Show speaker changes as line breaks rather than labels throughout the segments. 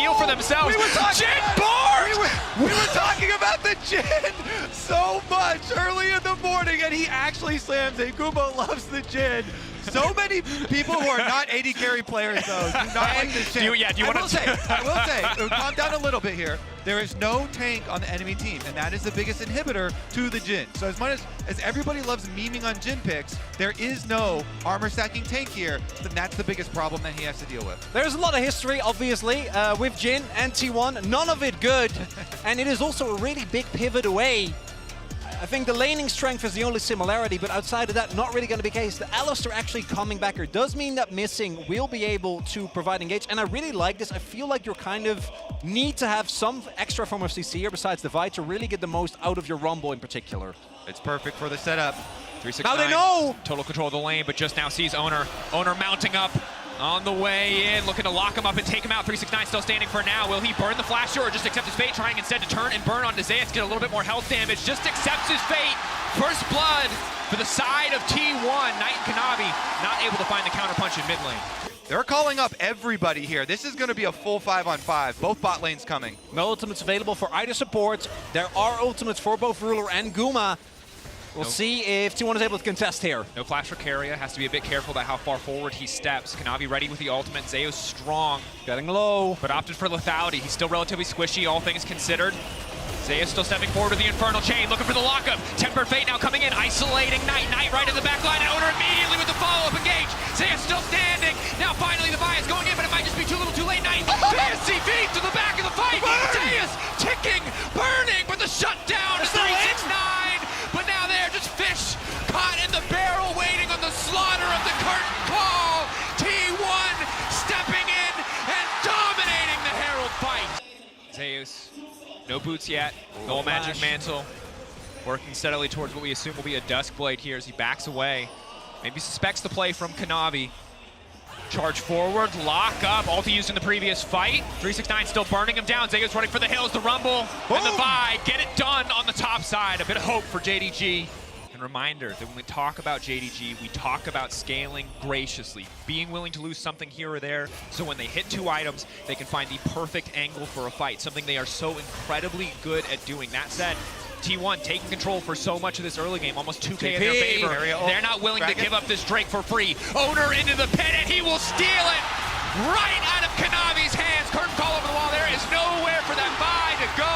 steal for themselves.
Jin Bart! We were talking about the Jin so much early in the morning, and he actually slams it. Guma loves the Jin. So many people who are not AD carry players, though, do not like this Jin. I will say, calm down a little bit here. There is no tank on the enemy team, and that is the biggest inhibitor to the Jin. So as much as everybody loves memeing on Jin picks, there is no armor stacking tank here, and that's the biggest problem that he has to deal with.
There's a lot of history, obviously, with Jin and T1. None of it good, and it is also a really big pivot away. I think the laning strength is the only similarity, but outside of that, not really going to be the case. The Alistar actually coming back here does mean that Missing will be able to provide engage, and I really like this. I feel like you're kind of need to have some extra form of CC here besides Divide to really get the most out of your Rumble in particular.
It's perfect for the setup.
369.
Now they know!
Total control of the lane, but just now sees Owner. Owner mounting up on the way in, looking to lock him up and take him out. 369 still standing for now. Will he burn the flash or just accept his fate, trying instead to turn and burn onto Zeus, get a little bit more health damage, just accepts his fate. First blood for the side of T1. Knight and Kanavi not able to find the counterpunch in mid lane.
They're calling up everybody here. This is going to be a full 5-on-5. Both bot lanes coming.
No ultimates available for either support. There are ultimates for both Ruler and Guma. We'll see if T1 is able to contest here.
No flash for Keria. Has to be a bit careful about how far forward he steps. Kanavi ready with the ultimate. Zeus strong.
Getting low.
But opted for lethality. He's still relatively squishy, all things considered. Zeus still stepping forward with the Infernal Chain, looking for the lockup. Tempered Fate now coming in, isolating Knight. Knight right in the back line, and Owner immediately with the follow-up engage. Zeus still standing. Now finally the bias going in, but it might just be too little too late. Knight, fancy feet to the back of the fight. Zeus ticking, burning, but the shutdown to 369. But now they're just fish caught in the barrel, waiting on the slaughter of the curtain call. T1 stepping in and dominating the Herald fight. Zeus, no boots yet, no magic mantle. Working steadily towards what we assume will be a Duskblade here as he backs away. Maybe suspects the play from Kanavi. Charge forward, lock up, ulti used in the previous fight. 369 still burning him down. Zeus running for the hills, the Rumble, and the buy. Get it done on the top side. A bit of hope for JDG. And reminder that when we talk about JDG, we talk about scaling graciously, being willing to lose something here or there, so when they hit two items, they can find the perfect angle for a fight, something they are so incredibly good at doing. That said, T1 taking control for so much of this early game, almost 2K in their favor. They're not willing to give up this Drake for free. Owner into the pit, and he will steal it right out of Kanavi's hands. Curtain call over the wall. There is nowhere for that buy to go.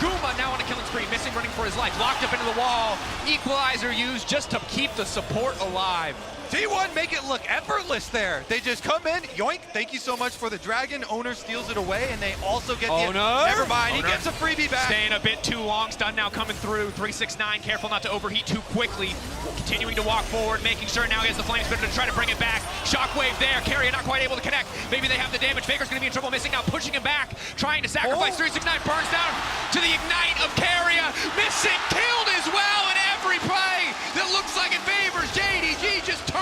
Guma now on a killing spree, Missing running for his life, locked up into the wall. Equalizer used just to keep the support alive.
T1 make it look effortless there. They just come in, yoink, thank you so much for the dragon. Owner steals it away, and they also get the... Never mind, he gets a freebie back.
Staying a bit too long, stun now coming through. 369, careful not to overheat too quickly. Continuing to walk forward, making sure now he has the flame spitter to try to bring it back. Shockwave there, Keria not quite able to connect. Maybe they have the damage. Faker's gonna be in trouble, Missing now pushing him back, trying to sacrifice. 369 burns down to the ignite of Keria. Missing killed as well, and every play that looks like it favors JDG just turns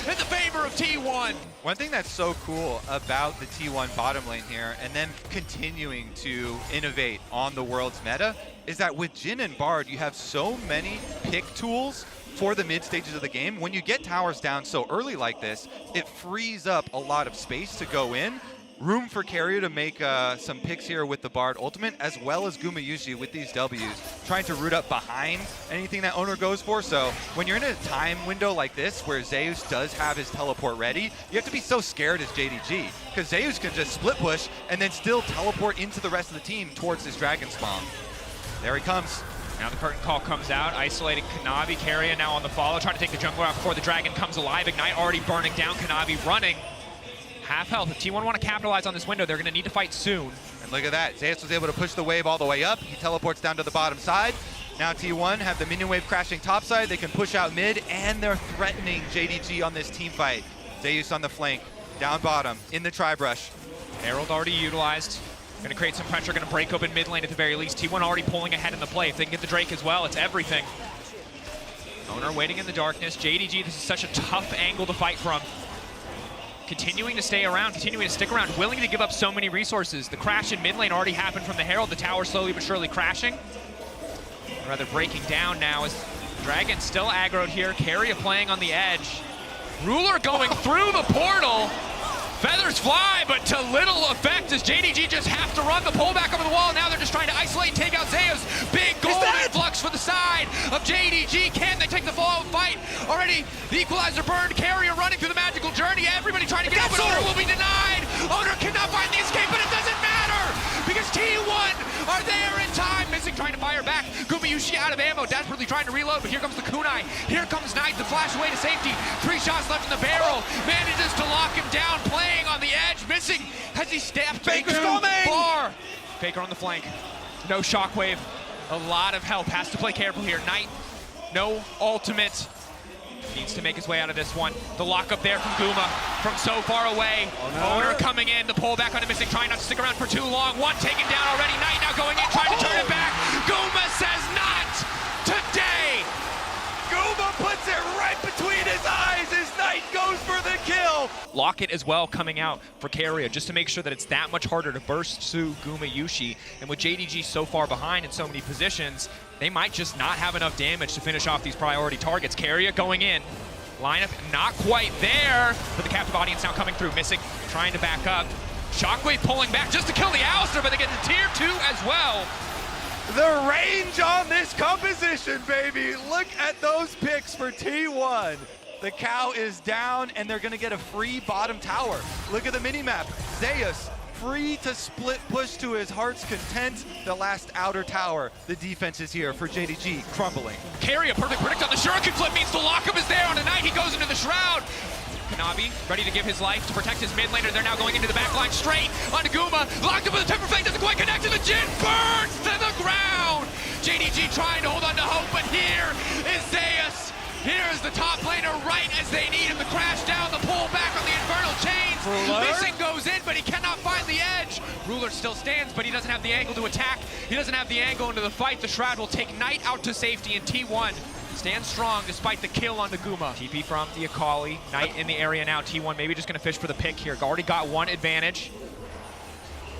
in the favor of T1.
One thing that's so cool about the T1 bottom lane here, and them continuing to innovate on the world's meta, is that with Jin and Bard, you have so many pick tools for the mid stages of the game. When you get towers down so early like this, it frees up a lot of space to go in. Room for Keria to make some picks here with the Bard ultimate, as well as Gumayushi with these Ws, trying to root up behind anything that Owner goes for. So when you're in a time window like this, where Zeus does have his teleport ready, you have to be so scared as JDG, because Zeus can just split push and then still teleport into the rest of the team towards his dragon spawn. There he comes.
Now the curtain call comes out, isolating Kanavi. Keria now on the follow, trying to take the jungle out before the dragon comes alive. Ignite already burning down, Kanavi running. Half health. If T1 want to capitalize on this window, they're going to need to fight soon.
And look at that. Zeus was able to push the wave all the way up. He teleports down to the bottom side. Now T1 have the minion wave crashing top side. They can push out mid, and they're threatening JDG on this team fight. Zeus on the flank, down bottom, in the tri-brush.
Herald already utilized. Going to create some pressure, going to break open mid lane at the very least. T1 already pulling ahead in the play. If they can get the Drake as well, it's everything. Owner waiting in the darkness. JDG, this is such a tough angle to fight from. Continuing to stay around, continuing to stick around, willing to give up so many resources. The crash in mid lane already happened from the Herald. The tower slowly but surely crashing. Or rather breaking down now as Dragon still aggroed here. Keria playing on the edge. Ruler going through the portal. Feathers fly, but to little effect as JDG just have to run the pullback over the wall. Now they're just trying to isolate and take out Zeus. Big gold influx for the side of JDG. Can they take the fall fight? Already the equalizer burned. Carrier running through the magical journey. Everybody trying to get out, but Owner will be denied. Owner cannot find the escape, but it doesn't matter because T1 are there in time. Missing trying to fire back. Gumayushi out of ammo, desperately trying to reload, but here comes the kunai. Here comes Knight, the flash away to safety. 3 shots left in the barrel. Manages to lock him down, playing on the edge, missing as he stepped
Faker's
too
coming!
far. Faker on the flank. No shockwave. A lot of help. Has to play careful here. Knight, no ultimate. Needs to make his way out of this one. The lockup there from Guma from so far away. Owner coming in, the pullback on a missing, trying not to stick around for too long. One taken down already. Knight now going in, trying to turn it back. Guma says not today.
Guma puts it right between his eyes as Knight goes for the kill.
Locket as well coming out for Carrier just to make sure that it's that much harder to burst through Gumayushi. And with JDG so far behind in so many positions, they might just not have enough damage to finish off these priority targets. Carrier going in. Lineup not quite there, but the captive audience now coming through. Missing, trying to back up. Shockwave pulling back just to kill the Alistair, but they get to tier 2 as well.
The range on this composition, baby. Look at those picks for T1. The cow is down, and they're going to get a free bottom tower. Look at the minimap. Zeus, free to split push to his heart's content. The last outer tower. The defense is here for JDG, crumbling.
Carrier, perfect predict on the Shuriken flip, means the lockup is there on a Knight. He goes into the Shroud. Kanabi ready to give his life to protect his mid laner. They're now going into the back line straight onto Guma. Locked up with a temper flame, doesn't quite connect to the Jin. Burns to the ground. JDG trying to hold on to hope, but here is Zeus. Here's the top laner right as they need him to crash down. The pull back on the Infernal Chains. Missing goes in, but he cannot find the edge. Ruler still stands, but he doesn't have the angle to attack. He doesn't have the angle into the fight. The Shroud will take Knight out to safety, and T1 stands strong despite the kill on the Guma. TP from the Akali. Knight in the area now. T1 maybe just going to fish for the pick here. Already got one advantage.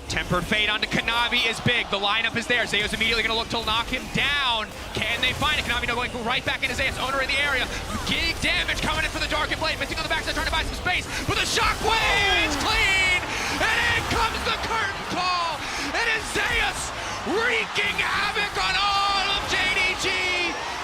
Tempered Fate onto Kanavi is big. The lineup is there. Zeus immediately going to look to knock him down. Can they find it? Kanavi now going right back into Zeus. Owner in the area. Big damage coming in for the Dark and Blade. Missing on the backside, trying to buy some space. With a shockwave, it's clean. And in comes the curtain call. It is Zeus wreaking havoc on all of JDG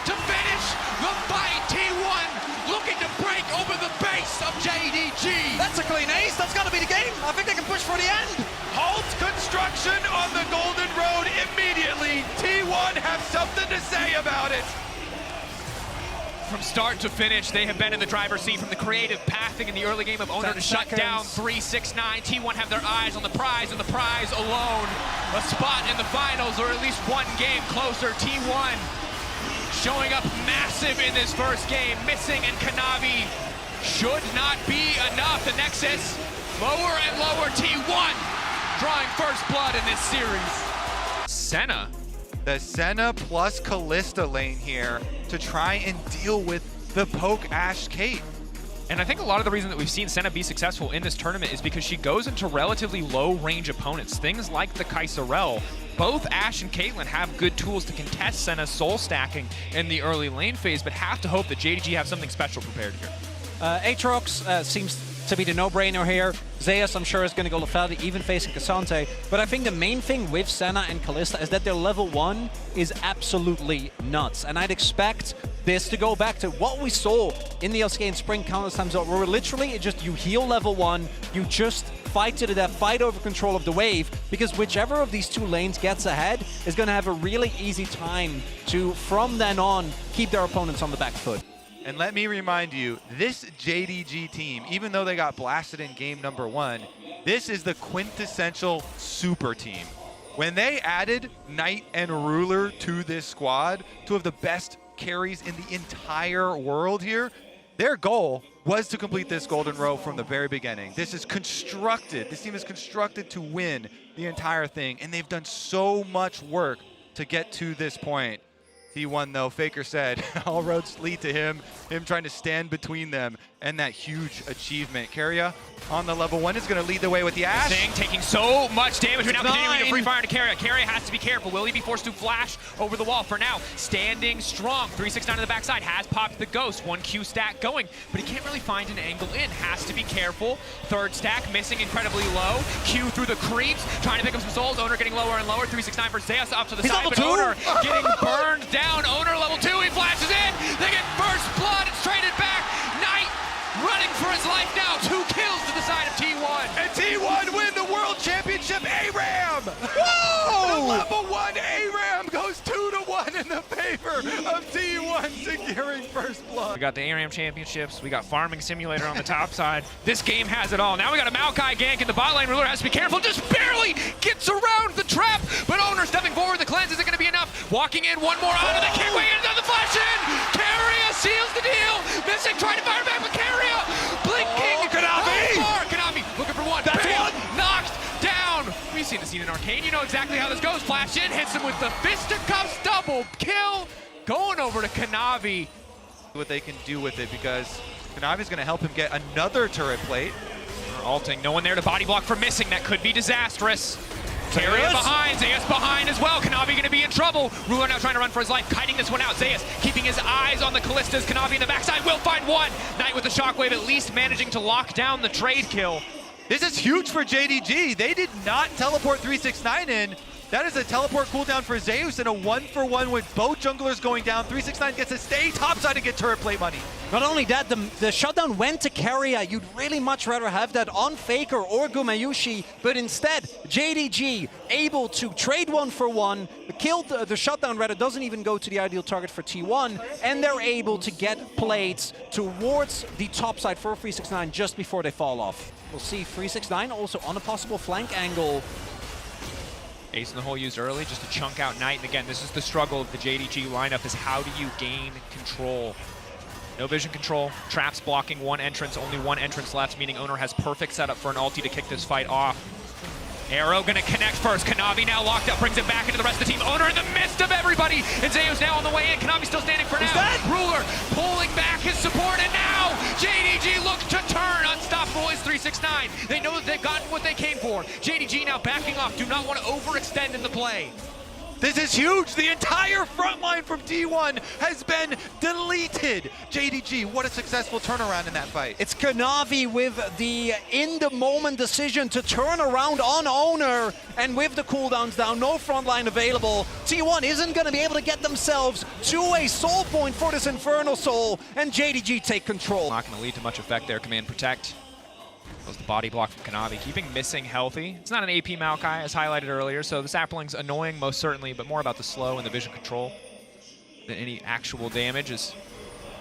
to finish the fight. T1 looking to break over the base of JDG.
That's a clean ace. That's got to be the game. I think they can push for the end.
Halt construction on the Golden Road immediately. T1 have something to say about it.
From start to finish, they have been in the driver's seat from the creative pathing in the early game of Owner to shut down 3-6-9. T1 have their eyes on the prize, and the prize alone. A spot in the finals, or at least one game closer. T1 showing up massive in this first game. Missing and Kanavi should not be enough. The Nexus lower and lower. T1 drawing first blood in this series. Senna.
The Senna plus Callista lane here to try and deal with the poke Ashe Kate.
And I think a lot of the reason that we've seen Senna be successful in this tournament is because she goes into relatively low range opponents. Things like the Kaiserel. Both Ashe and Caitlyn have good tools to contest Senna's soul stacking in the early lane phase, but have to hope that JDG have something special prepared here.
Aatrox seems to be the no-brainer here. Zeus, I'm sure, is going to go Lefeld, even facing Cassante. But I think the main thing with Senna and Callista is that their level 1 is absolutely nuts. And I'd expect this to go back to what we saw in the LCK in Spring countless times, where literally it just, you heal level 1, you just fight to the death, fight over control of the wave, because whichever of these two lanes gets ahead is going to have a really easy time to, from then on, keep their opponents on the back foot.
And let me remind you, this JDG team, even though they got blasted in game number 1, this is the quintessential super team. When they added Knight and Ruler to this squad, two of the best carries in the entire world here, their goal was to complete this golden row from the very beginning. This is constructed, this team is constructed to win the entire thing, and they've done so much work to get to this point. T1 though, Faker said, all roads lead to him trying to stand between them. and that huge achievement. Keria on the level 1 is going to lead the way with the Ash.
Thing taking so much damage, but now continuing to free fire to Keria. Keria has to be careful. Will he be forced to flash over the wall? For now, standing strong. 369 on the backside, has popped the Ghost. 1 Q stack going, but he can't really find an angle in. Has to be careful. 3rd stack missing incredibly low. Q through the creeps, trying to pick up some souls. Owner getting lower and lower. 369 for Zeus up to the side, but Owner getting burned down. Owner level 2, he flashes in. They get first blood. It's traded back. Knight running for his life now. 2 kills to the side of T1.
And T1 win the World Championship. ARAM! Whoa! The level 1 ARAM goes 2-1 in the favor of T1 securing first blood.
We got the ARAM championships. We got Farming Simulator on the top side. This game has it all. Now we got a Maokai gank in the bot lane. Ruler has to be careful. Just barely gets around the trap. But Owner stepping forward. The cleanse isn't going to be enough. Walking in one more onto the kick. Another flash in. Keria seals the deal. Missing, trying to fire back with Keria. Blinking. Kanavi looking for one.
That's
Bam!
one.
Knocked down. We've seen the scene in Arcane. You know exactly how this goes. Flash in, hits him with the fisticuffs. Double kill. Going over to Kanavi.
What they can do with it, because Kanavi's going to help him get another turret plate.
Alting, no one there to body block for missing. That could be disastrous. Keria behind, Zeus behind as well. Kanavi gonna be in trouble. Ruler now trying to run for his life, kiting this one out. Zeus keeping his eyes on the Callistas. Kanavi in the backside will find one. Knight with the shockwave, at least managing to lock down the trade kill.
This is huge for JDG. They did not teleport 369 in. That is a teleport cooldown for Zeus and a 1-for-1 with both junglers going down. 369 gets to stay topside and get turret plate money.
Not only that, the shutdown went to Keria. You'd really much rather have that on Faker or Gumayushi, but instead, JDG able to trade 1-for-1, killed the shutdown rather, doesn't even go to the ideal target for T1, and they're able to get plates towards the top side for 369 just before they fall off. We'll see 369 also on a possible flank angle.
Ace in the hole used early just to chunk out Knight. And again, this is the struggle of the JDG lineup, is how do you gain control? No vision control, traps blocking one entrance, only one entrance left, meaning Owner has perfect setup for an ulti to kick this fight off. Arrow gonna connect first. Kanavi now locked up, brings it back into the rest of the team. Owner in the midst of everybody, and Zeus now on the way in. Kanavi still standing for now. Ruler pulling back his support, and now JDG looks to turn. Unstoppable is 369. They know that they've gotten what they came for. JDG now backing off. Do not want to overextend in the play.
This is huge. The entire front line from T1 has been deleted. JDG, what a successful turnaround in that fight.
It's Kanavi with the in-the-moment decision to turn around on Owner, and with the cooldowns down, no front line available, T1 isn't going to be able to get themselves to a soul point for this Infernal Soul, and JDG take control.
Not going to lead to much effect there. Command Protect. Was the body block from Kanavi, keeping missing healthy. It's not an AP Maokai, as highlighted earlier, so the sapling's annoying most certainly, but more about the slow and the vision control than any actual damage. As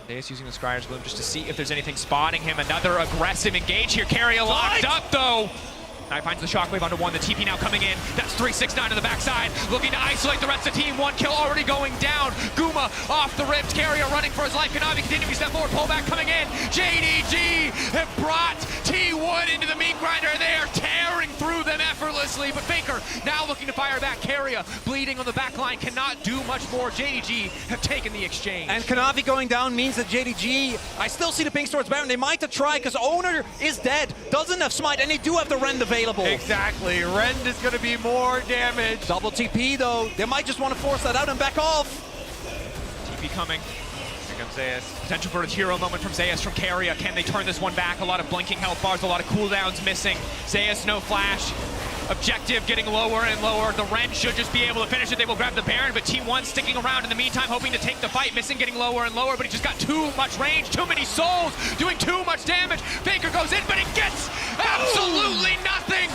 Zeus using the Scryer's Bloom just to see if there's anything spotting him. Another aggressive engage here. Keria locked up though. Knight finds the shockwave onto one. The TP now coming in. That's 369 to the backside, looking to isolate the rest of the team. 1 kill already going down. Guma off the rips. Keria running for his life. Kanavi continuing to step forward. Pullback coming in. JDG have brought T1 into the meat grinder. They are tearing through them effortlessly. But Faker now looking to fire back. Keria bleeding on the back line. Cannot do much more. JDG have taken the exchange.
And Kanavi going down means that JDG, I still see the pings towards Baron. They might have tried because Owner is dead. Doesn't have Smite, and they do have the Rend available.
Exactly. Rend is going to be more damage.
Double TP though. They might just want to force that out and back off.
TP coming.
Here comes Zeus.
Potential for a hero moment from Zeus from Keria. Can they turn this one back? A lot of blinking health bars, a lot of cooldowns missing. Zeus, no flash. Objective getting lower and lower. The Ren should just be able to finish it. They will grab the Baron, but T1 sticking around in the meantime, hoping to take the fight. Missing, getting lower and lower, but he just got too much range, too many souls, doing too much damage. Faker goes in, but he gets absolutely nothing.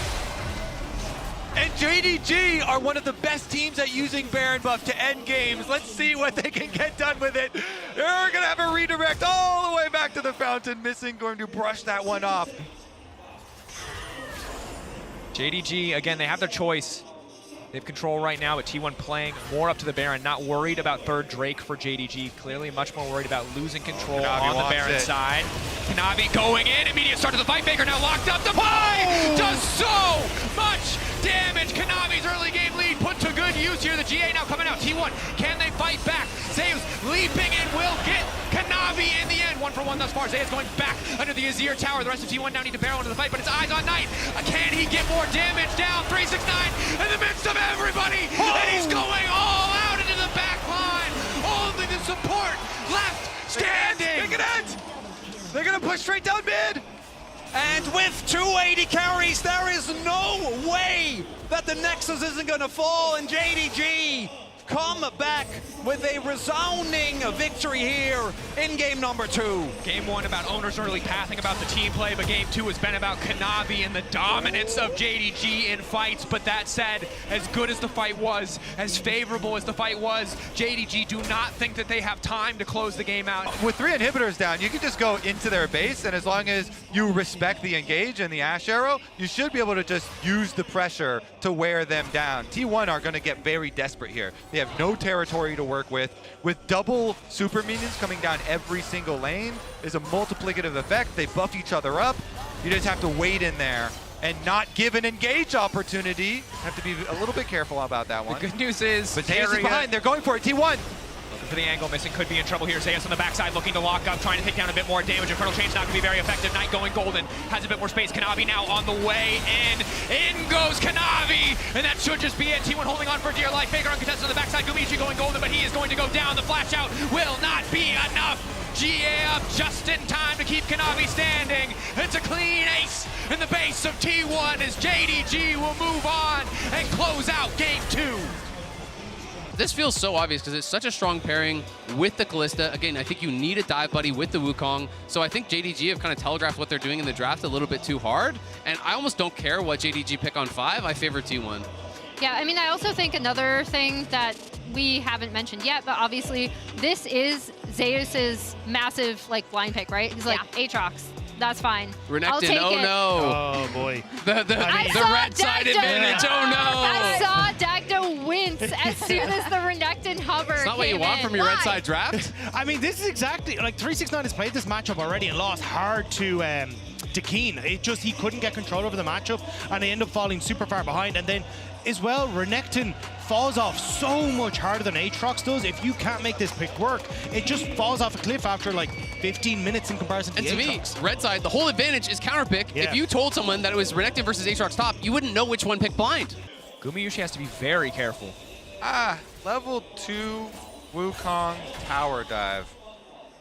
And JDG are one of the best teams at using Baron buff to end games. Let's see what they can get done with it. They're going to have a redirect all the way back to the fountain. Missing, going to brush that one off.
JDG, again, they have their choice. They have control right now, but T1 playing more up to the Baron, not worried about third Drake for JDG. Clearly much more worried about losing control
Kanavi
on the Baron side. Kanavi going in, immediate start to the fight. Faker now locked up. The pie does so much damage. Kanavi's early game lead put to good been used here. The GA now coming out. T1, can they fight back? Zeus leaping and will get Kanavi in the end. 1-for-1 thus far. Zeus going back under the Azir tower. The rest of T1 now need to barrel into the fight, but it's eyes on Knight. Can he get more damage down? 369 in the midst of everybody. And he's going all out into the back line. Only the support left standing.
They're gonna push straight down mid.
And with 280 carries, there is no way that the Nexus isn't going to fall, and JDG come back with a resounding victory here in game number 2.
Game 1 about Owner's early pathing, about the team play, but game 2 has been about Kanavi and the dominance of JDG in fights. But that said, as good as the fight was, as favorable as the fight was, JDG do not think that they have time to close the game out.
With 3 inhibitors down, you can just go into their base, and as long as you respect the engage and the Ash Arrow, you should be able to just use the pressure to wear them down. T1 are going to get very desperate here. They have no territory to work with. With double super minions coming down every single lane, is a multiplicative effect. They buff each other up. You just have to wait in there and not give an engage opportunity. Have to be a little bit careful about that one.
The good news is,
But Zeus is behind. They're going for it. T1.
looking for the angle, missing, could be in trouble here. Zeus on the backside looking to lock up, trying to take down a bit more damage. Infernal Chain's not going to be very effective. Knight going golden, has a bit more space. Kanavi now on the way in. In goes Kanavi, and that should just be it. T1 holding on for dear life. Faker uncontested on the backside. Gumichi going golden, but he is going to go down. The flash out will not be enough. GA up just in time to keep Kanavi standing. It's a clean ace in the base of T1 as JDG will move on and close out game 2.
This feels so obvious because it's such a strong pairing with the Kalista. Again, I think you need a dive buddy with the Wukong. So I think JDG have kind of telegraphed what they're doing in the draft a little bit too hard. And I almost don't care what JDG pick on 5. I favor T1.
Yeah, I mean, I also think another thing that we haven't mentioned yet, but obviously this is Zeus's massive like blind pick, right? He's like Aatrox. That's fine. I'll take
Renekton, oh
it.
no.
Oh boy.
The red side advantage, oh no.
I saw Dagda wince as soon as the Renekton hover
It's not what you want from your red side draft.
I mean, this is exactly like 369 has played this matchup already and lost hard to Keen. It just he couldn't get control over the matchup, and they end up falling super far behind. And then as well, Renekton falls off so much harder than Aatrox does. If you can't make this pick work, it just falls off a cliff after like 15 minutes in comparison to
And to me,
Aatrox.
red side, the whole advantage is counter pick.
Yeah.
If you told someone that it was Renekton versus Aatrox top, you wouldn't know which one picked blind.
Gumiushi has to be very careful.
Level 2 Wukong tower dive.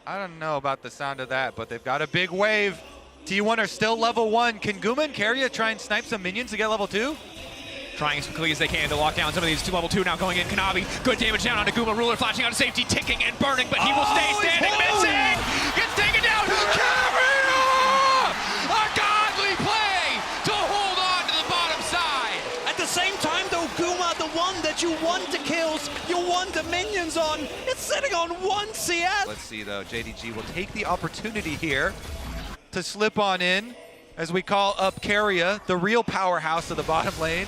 I don't know about the sound of that, but they've got a big wave. T1 are still level 1. Can Guma and Keria try and snipe some minions to get level 2?
Trying as quickly as they can to lock down some of these to level 2 now going in. Kanavi, good damage down onto Guma. Ruler flashing out of safety, ticking and burning, but he will stay standing. Missing! Gets taken down! Keria! A godly play to hold on to the bottom side!
At the same time, though, Guma, the one that you want the kills, you want the minions on, it's sitting on 1 CS.
Let's see, though. JDG will take the opportunity here to slip on in as we call up Keria, the real powerhouse of the bottom lane.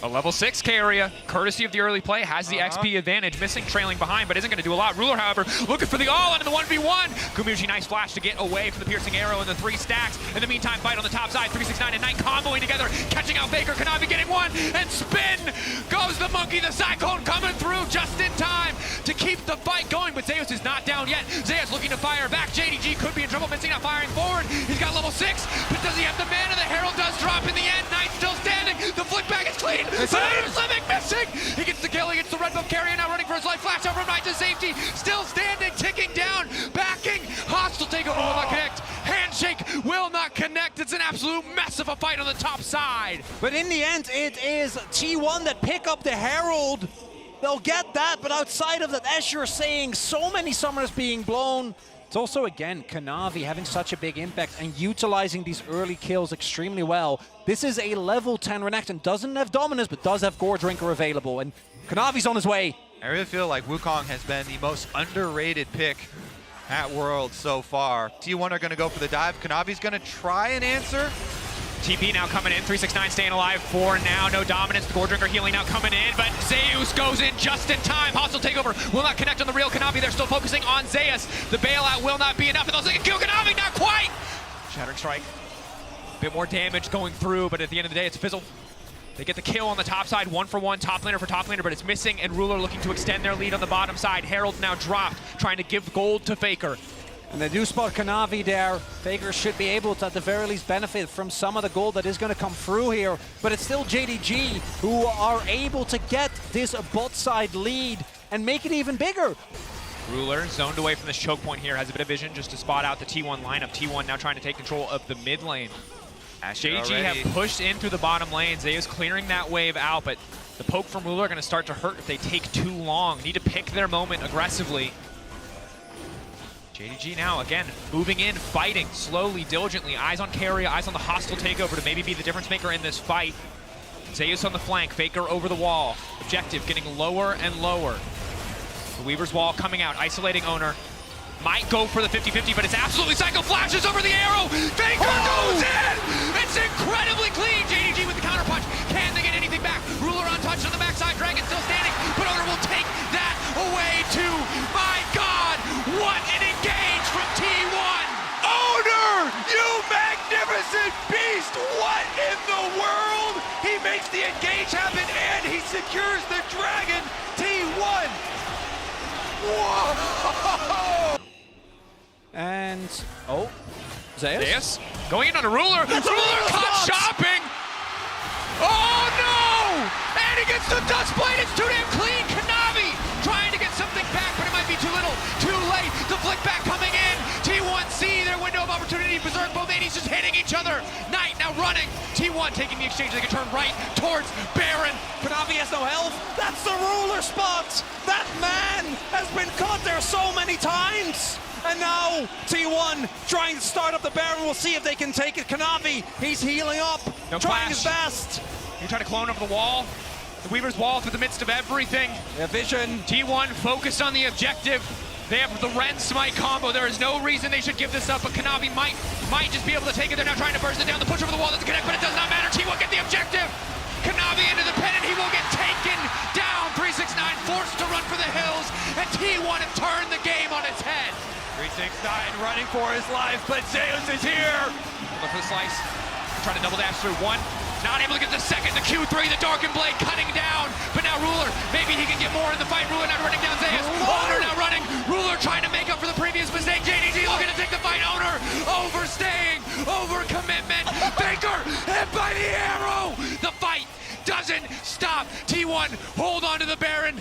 A level 6 Keria, courtesy of the early play, has the XP advantage, missing, trailing behind, but isn't going to do a lot. Ruler, however, looking for the all-in in the 1v1. Gumiushi, nice flash to get away from the piercing arrow and the 3 stacks. In the meantime, fight on the top side, 369 and Knight comboing together, catching out Faker. Kanavi getting one, and spin goes the monkey. The Cyclone coming through just in time to keep the fight going, but Zeus is not down yet. Zeus looking to fire back. JDG could be in trouble, missing, not firing forward. He's got level 6, but does he have the mana? The Herald does drop in the end. Knight still standing. The flick back is clean. Living missing. He gets the kill. He gets the red buff. Keria now running for his life. Flash out from Knight to safety. Still standing, ticking down, backing. Hostile takeover will not connect. Handshake will not connect. It's an absolute mess of a fight on the top side.
But in the end, it is T1 that pick up the Herald. They'll get that, but outside of that, as you're saying, so many summoners being blown. It's also, again, Kanavi having such a big impact and utilizing these early kills extremely well. This is a level 10 Renekton. Doesn't have Dominus, but does have Gore Drinker available. And Kanavi's on his way.
I really feel like Wukong has been the most underrated pick at Worlds so far. T1 are going to go for the dive. Kanavi's going to try and answer.
TP now coming in, 369 staying alive for now. No dominance, the Gore Drinker healing now coming in, but Zeus goes in just in time. Hostile takeover will not connect on the real Kanavi. They're still focusing on Zeus. The bailout will not be enough, and they'll say, kill Kanavi, not quite! Shattering Strike. Bit more damage going through, but at the end of the day, it's a fizzle. They get the kill on the top side, 1-for-1, top laner for top laner, but it's missing, and Ruler looking to extend their lead on the bottom side. Herald now dropped, trying to give gold to Faker.
And they do spot Kanavi there. Faker should be able to, at the very least, benefit from some of the gold that is going to come through here. But it's still JDG who are able to get this bot side lead and make it even bigger.
Ruler zoned away from this choke point here, has a bit of vision just to spot out the T1 lineup. T1 now trying to take control of the mid lane. JDG have pushed in through the bottom lane. Zeus clearing that wave out, but the poke from Ruler are going to start to hurt if they take too long. Need to pick their moment aggressively. JDG now, again, moving in, fighting slowly, diligently. Eyes on carry, eyes on the hostile takeover to maybe be the difference maker in this fight. Zeus on the flank, Faker over the wall. Objective getting lower and lower. The Weaver's wall coming out, isolating Owner. Might go for the 50-50, but it's absolutely Psycho flashes over the arrow. Faker goes in! It's incredibly clean. JDG with the counter punch. Can they get anything back? Ruler untouched on the backside. Dragon still standing, but Owner will take that away too. My God, what an engage from T1!
Owner, you magnificent beast! What in the world? He makes the engage happen and he secures the dragon. T1. Whoa!
And, oh, Zeus?
Zeus going in on a Ruler. Ruler caught shopping! Oh no! And he gets the dust blade. It's too damn clean. Kanavi trying to get something back, but it might be too little. Too late. The flick back coming in. T1 see their window of opportunity. Berserk, both ADs just hitting each other. Knight now running. T1 taking the exchange. They can turn right towards Baron.
Kanavi has no health. That's the Ruler spot. That man has been caught there so many times. And now T1 trying to start up the Baron. We'll see if they can take it. Kanavi, he's healing up,
No
trying
flash.
his best.
He tried to clone over the wall. The Weaver's wall through the midst of everything.
Yeah, vision.
T1 focused on the objective. They have the Ren Smite combo. There is no reason they should give this up, but Kanavi might just be able to take it. They're now trying to burst it down. The push over the wall doesn't connect, but it does not matter. T1 get the objective. Kanavi into the pin, and he will get taken down. 369 forced to run for the hills, and T1 have turned the game on its head.
369 running for his life, but Zeus is here.
Look for the slice. Trying to double dash through one. Not able to get the second. The Q3, the Darkened Blade cutting down. But now Ruler, maybe he can get more in the fight. Ruler now running down Zeus. Owner now running. Ruler trying to make up for the previous mistake. JDG looking to take the fight. Owner overstaying, over commitment. Faker hit by the arrow. The fight doesn't stop. T1 hold on to the Baron,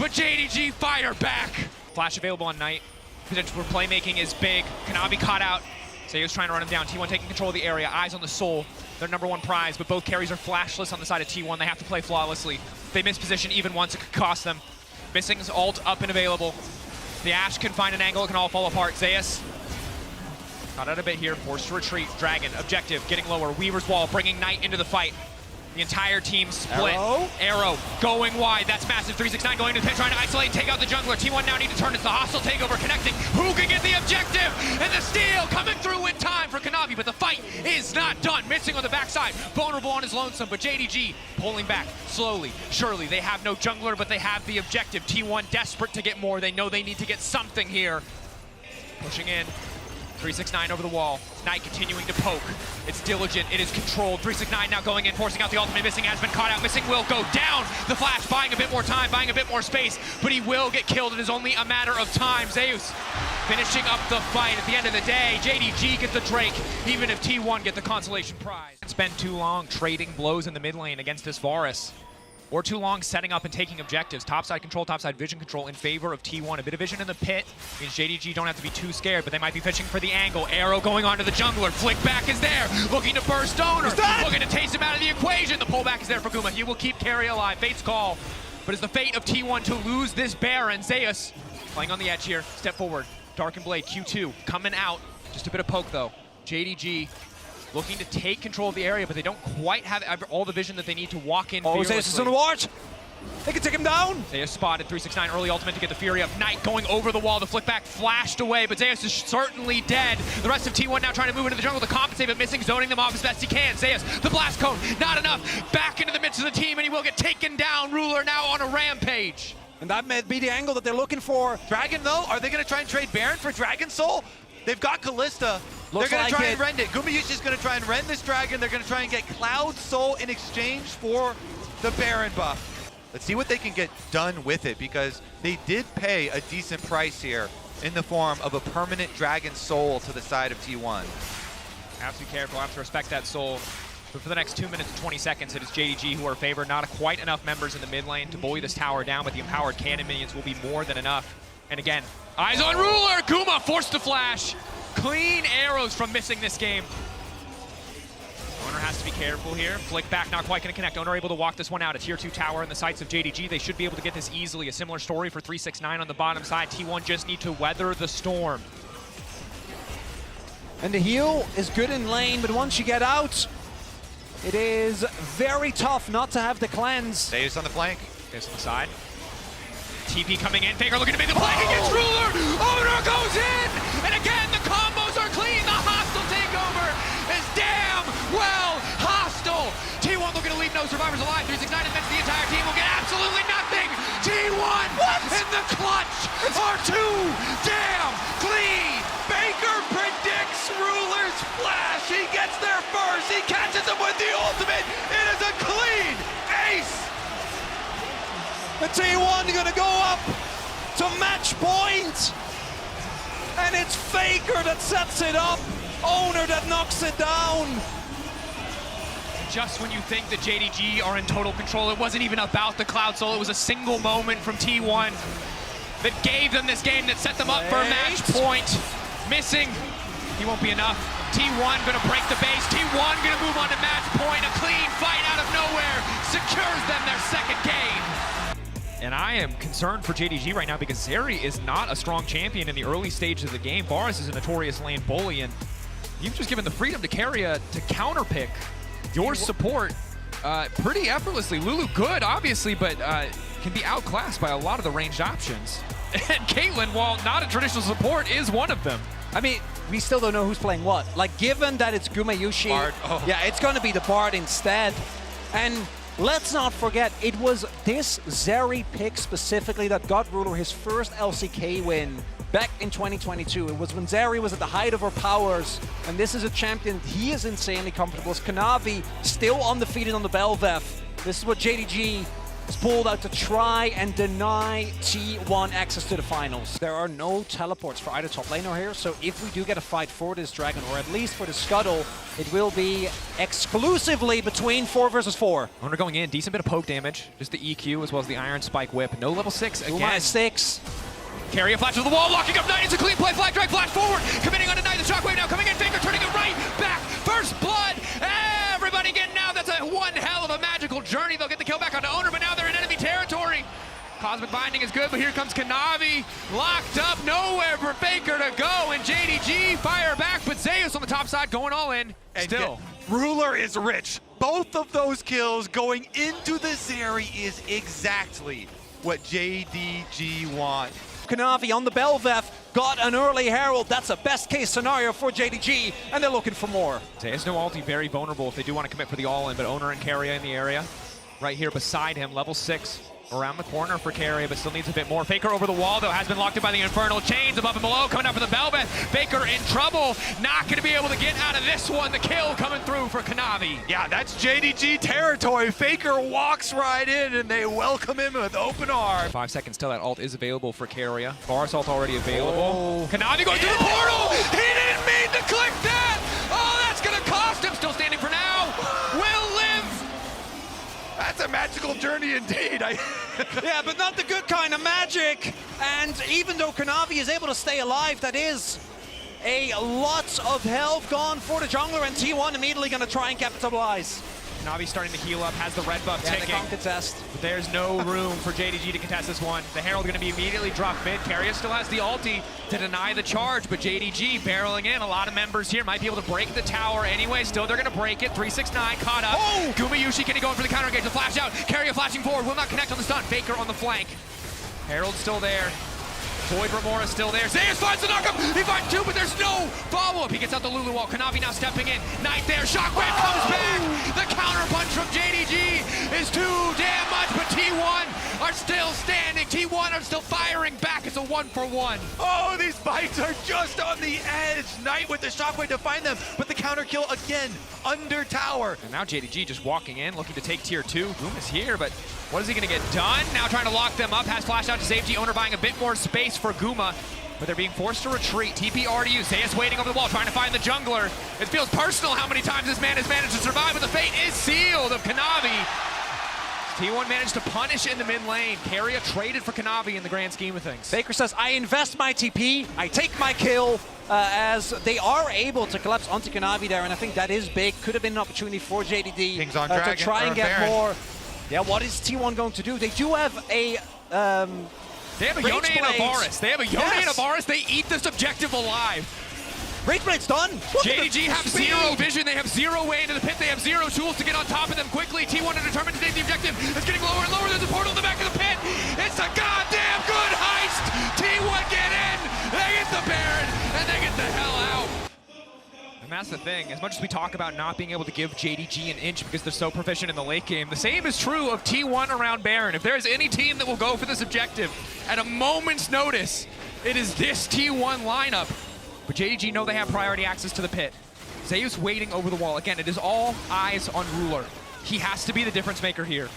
but JDG fire back. Flash available on Knight. Potential for playmaking is big. Kanavi caught out. Zeus trying to run him down. T1 taking control of the area. Eyes on the Soul. Their #1 prize, but both carries are flashless on the side of T1. They have to play flawlessly. If they miss position even once, it could cost them. Missing's ult up and available. The Ashe can find an angle. It can all fall apart. Zeus caught out a bit here. Forced to retreat. Dragon. Objective. Getting lower. Weaver's wall bringing Knight into the fight. The entire team split. Arrow going wide. That's massive. 369 going to the pit, trying to isolate and take out the jungler. T1 now need to turn. It's the hostile takeover connecting. Who can get the objective? And the steal coming through in time for Kanavi, but the fight is not done. Missing on the backside. Vulnerable on his lonesome, but JDG pulling back slowly. Surely they have no jungler, but they have the objective. T1 desperate to get more. They know they need to get something here. Pushing in. 369 over the wall. Knight continuing to poke. It's diligent. It is controlled. 369 now going in, forcing out the ultimate. Missing has been caught out. Missing will go down. The Flash buying a bit more time, buying a bit more space, but he will get killed. It is only a matter of time. Zeus finishing up the fight. At the end of the day, JDG gets the Drake, even if T1 get the consolation prize. It's been too long trading blows in the mid lane against this Varus. Or too long setting up and taking objectives. Topside control, topside vision control in favor of T1. A bit of vision in the pit means JDG don't have to be too scared, but they might be fishing for the angle. Arrow going onto the jungler. Flick back is there. Looking to burst Owner. Looking to taste him out of the equation. The pullback is there for Guma. He will keep carry alive. Fate's call. But it's the fate of T1 to lose this Baron. Zeus playing on the edge here. Step forward. Darkened Blade, Q2 coming out. Just a bit of poke though. JDG looking to take control of the area, but they don't quite have all the vision that they need to walk in fearlessly.
Zeus is on the watch. They can take him down.
Zeus spotted. 369 early ultimate to get the Fury up. Knight going over the wall. The flick back flashed away, but Zeus is certainly dead. The rest of T1 now trying to move into the jungle to compensate, but missing, zoning them off as best he can. Zeus, the blast cone, not enough. Back into the midst of the team, and he will get taken down. Ruler now on a rampage.
And that may be the angle that they're looking for.
Dragon though, are they gonna try and trade Baron for Dragon Soul? They've got Callista. They're going
like
to try
it.
and rend it. Gumayushi's going to try and rend this dragon. They're going to try and get Cloud Soul in exchange for the Baron buff. Let's see what they can get done with it, because they did pay a decent price here in the form of a permanent Dragon Soul to the side of T1.
Have to be careful, have to respect that soul. But for the next 2 minutes and 20 seconds, it is JDG who are favored. Not quite enough members in the mid lane to bully this tower down, but the empowered cannon minions will be more than enough. And again, eyes on Ruler! Kuma forced to flash. Clean arrows from missing this game. Owner has to be careful here. Flick back, not quite going to connect. Owner able to walk this one out. A tier 2 tower in the sights of JDG. They should be able to get this easily. A similar story for 369 on the bottom side. T1 just need to weather the storm.
And the heal is good in lane, but once you get out, it is very tough not to have the cleanse.
Zeus on the flank.
This on the side. TP coming in. Faker looking to make the play against Ruler. Owner goes in. And again, the combos are clean. The hostile takeover is damn well hostile. T1 looking to leave no survivors alive. 369 admits the entire team will get absolutely nothing. T1 in the clutch are too damn clean. Baker predicts Ruler's flash. He gets there first. He catches him with the ultimate. It is a clean ace.
The T1 going to go up to match point. And it's Faker that sets it up. Owner that knocks it down.
Just when you think that JDG are in total control, it wasn't even about the Cloud Soul. It was a single moment from T1 that gave them this game, that set them up for a match point. Missing, he won't be enough. T1 gonna break the base. T1 gonna move on to match point. A clean fight out of nowhere secures them their second game. And I am concerned for JDG right now because Zeri is not a strong champion in the early stages of the game. Boris is a notorious lane bully, and you've just given the freedom to Keria to counterpick your support pretty effortlessly. Lulu good, obviously, but can be outclassed by a lot of the ranged options. And Caitlyn, while not a traditional support, is one of them.
I mean, we still don't know who's playing what. Like, given that it's Gumayushi,
Bard. Oh.
yeah, it's going to be the Bard instead. And let's not forget, it was this Zeri pick specifically that got Ruler his first LCK win back in 2022. It was when Zeri was at the height of her powers, and this is a champion he is insanely comfortable. It's Kanavi still undefeated on the Belveth. This is what JDG is pulled out to try and deny T1 access to the finals. There are no teleports for either top laner here, so if we do get a fight for this dragon, or at least for the scuttle, it will be exclusively between 4 versus 4.
Owner going in, decent bit of poke damage, just the EQ as well as the Iron Spike Whip. No level 6 again.
Uma is 6.
Carry a flash to the wall, locking up Knight. It's a clean play. Flag drag, flash forward. Committing on to Knight. The shockwave now coming in. Faker turning it right back. First blood. Everybody getting out. That's a one hell of a magical journey. They'll get the kill back onto Owner, but now they're in enemy territory. Cosmic Binding is good, but here comes Kanavi. Locked up. Nowhere for Faker to go. And JDG fire back, but Zeus on the top side going all in.
And
Still.
Ruler is rich. Both of those kills going into the Zeri is exactly what JDG want.
Kanavi on the Belveth got an early Herald. That's a best case scenario for JDG, and they're looking for more.
Zeus no ulti, very vulnerable if they do want to commit for the all-in, but Owner and Keria in the area. Right here beside him, level 6. Around the corner for Keria, but still needs a bit more. Faker over the wall, though, has been locked in by the Infernal Chains above and below, coming up for the Belveth. Faker in trouble, not going to be able to get out of this one. The kill coming through for Kanavi.
Yeah, that's JDG territory. Faker walks right in, and they welcome him with open arms.
5 seconds till that ult is available for Keria. Boris ult already available. Kanavi going through the portal! He didn't mean to click that! Oh, that's going to cost him. Still standing for now. Will live.
That's a magical journey indeed.
Yeah, but not the good kind of magic. And even though Kanavi is able to stay alive, that is a lot of health gone for the jungler, and T1 immediately going to try and capitalize.
Kanavi starting to heal up, has the red buff
Yeah, they
ticking.
can't contest.
But there's no room for JDG to contest this one. The Herald going to be immediately dropped mid. Keria still has the ulti to deny the charge, but JDG barreling in. A lot of members here might be able to break the tower anyway. Still, they're going to break it. 369 caught up.
Oh!
Gumayushi can he go in for the counter engage? The flash out. Keria flashing forward. Will not connect on the stun. Faker on the flank. Herald still there. Void Remora still there. Zeus finds the knockup. He finds 2, but there's no follow-up. He gets out the Lulu wall. Kanavi now stepping in. Knight there. Shockwave comes back. The counter punch from JDG is too damn much, but T1 are still standing. T1 are still firing back. It's a 1-for-1.
Oh, these bites are just on the edge. Knight with the shockwave to find them, but the counter kill again under tower.
And now JDG just walking in, looking to take tier 2. Boom is here, but what is he going to get done? Now trying to lock them up. Has flash out to safety. Owner buying a bit more space for Guma, but they're being forced to retreat. TP already used. Zeus waiting over the wall, trying to find the jungler. It feels personal how many times this man has managed to survive, but the fate is sealed of Kanavi. T1 managed to punish in the mid lane. Keria traded for Kanavi in the grand scheme of things.
Faker says, I invest my TP, I take my kill, as they are able to collapse onto Kanavi there, and I think that is big. Could have been an opportunity for JDD
Kings on
to
Dragon,
try and
or
get
Baron.
more. Yeah, what is T1 going to do? They do have a...
They have a
Rage
Yone and a
Blades.
Varus. They have a Yone and a Varus. They eat this objective alive.
Rage Blade's done! Look at the
JDG have
speed.
zero vision. They have zero way into the pit. They have zero tools to get on top of them quickly. T1 are determined to take the objective. It's getting lower and lower. There's a portal in the back of the pit. It's a goddamn good heist. T1 get in. They get the Baron, and they get the hell out. And that's the thing. As much as we talk about not being able to give JDG an inch because they're so proficient in the late game, the same is true of T1 around Baron. If there is any team that will go for this objective at a moment's notice, it is this T1 lineup. But JDG know they have priority access to the pit. Zeus waiting over the wall. Again, it is all eyes on Ruler. He has to be the difference maker here.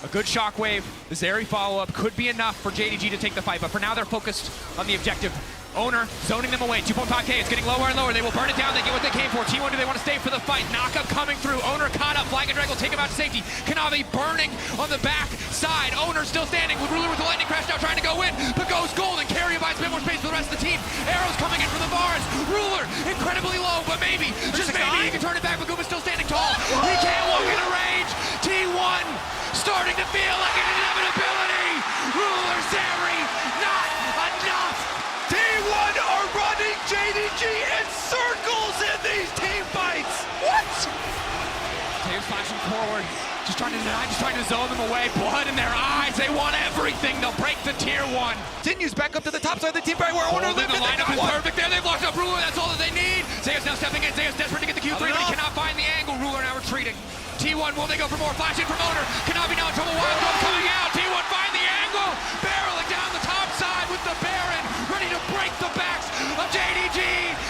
A good shockwave, the Zeri follow-up could be enough for JDG to take the fight, but for now they're focused on the objective. Owner zoning them away. 2.5K, it's getting lower and lower. They will burn it down. They get what they came for. T1, do they want to stay for the fight? Knockup coming through. Owner caught up. Flag and Drag will take him out to safety. Kanavi burning on the back side. Owner still standing. Ruler with the lightning crash now trying to go in, but goes golden. Keria buys a bit more space for the rest of the team. Arrows coming in for the bars. Ruler incredibly low, but maybe, just maybe, he can turn it back. But Guma's still standing tall. He can't walk into range. T1 starting to feel like an inevitability. Ruler, Zeri, not enough.
T1 are running JDG in circles in these team fights. What?
Taves flashing forward, just trying to deny, just trying to zone them away. Blood in their eyes. They want everything. They'll break the tier 1.
Continues back up to the top side of the team fight where Owner
Holding
lived
the
and they
lineup
got
is
one.
perfect there. They've locked up Ruler. That's all that they need. Zeus now stepping in. Zeus desperate to get the Q3, but he cannot find the angle. Ruler now retreating. T1, will they go for more? Flashing from Owner. Kanavi now in trouble. Wild Dog coming out. T1 find the angle. Barreling down the top side with the Baron, ready to break the backs of JDG.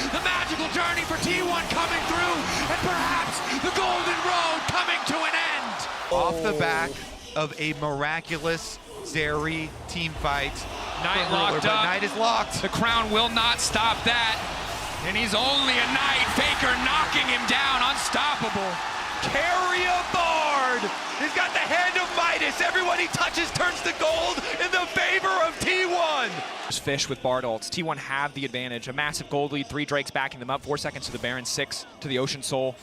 The magical journey for T1 coming through, and perhaps the golden road coming to an end.
Off the back of a miraculous Zeri team fight.
Knight
for Ruler,
locked
but
up.
Knight is locked.
The crown will not stop that. And he's only a knight. Faker knocking him down, unstoppable.
Keria Bard! He's got the hand of Midas. Everyone he touches turns to gold in the favor of T1.
Fish with Bard ults. T1 have the advantage. A massive gold lead, 3 Drakes backing them up, 4 seconds to the Baron, 6 to the Ocean Soul.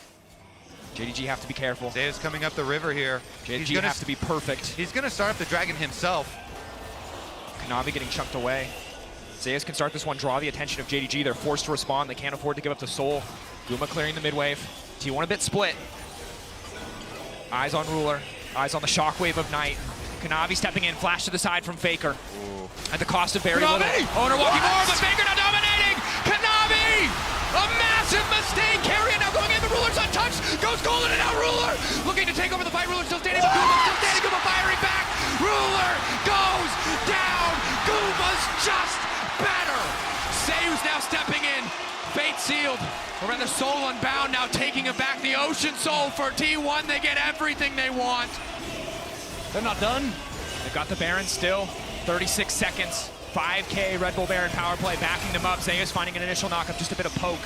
JDG have to be careful.
Zeus coming up the river here.
JDG have to be perfect.
He's gonna start up the dragon himself.
Kanavi getting chunked away. Zeus can start this one, draw the attention of JDG. They're forced to respond. They can't afford to give up the Soul. Guma clearing the mid wave. T1 a bit split. Eyes on Ruler. Eyes on the shockwave of Knight. Kanavi stepping in, flash to the side from Faker.
Ooh.
At the cost of very little.
Kanavi!
Owner walking more, but Faker now dominating! Kanavi! A massive mistake! Keria now going in, the Ruler's untouched! Goes golden and now Ruler! Looking to take over the fight, Ruler still standing, but Guma's still standing, Guma firing back! Ruler goes down! Guma's just better! Zeus now stepping in. Fate sealed, or rather Soul Unbound now taking it back. The Ocean Soul for T1, they get everything they want.
They're not done.
They've got the Baron still, 36 seconds. 5K Red Bull Baron power play backing them up. Zeus finding an initial knockup, just a bit of poke.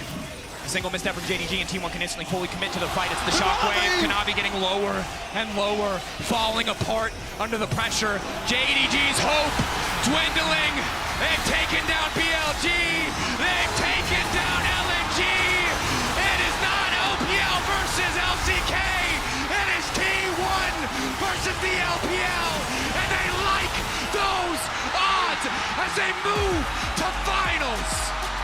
A single misstep from JDG and T1 can instantly fully commit to the fight. It's the shockwave. Kanavi getting lower and lower, falling apart under the pressure. JDG's hope dwindling. They've taken down BLG. They've taken down LNG. It is not LPL versus LCK. It is T1 versus the LPL. And they like those odds as they move to finals.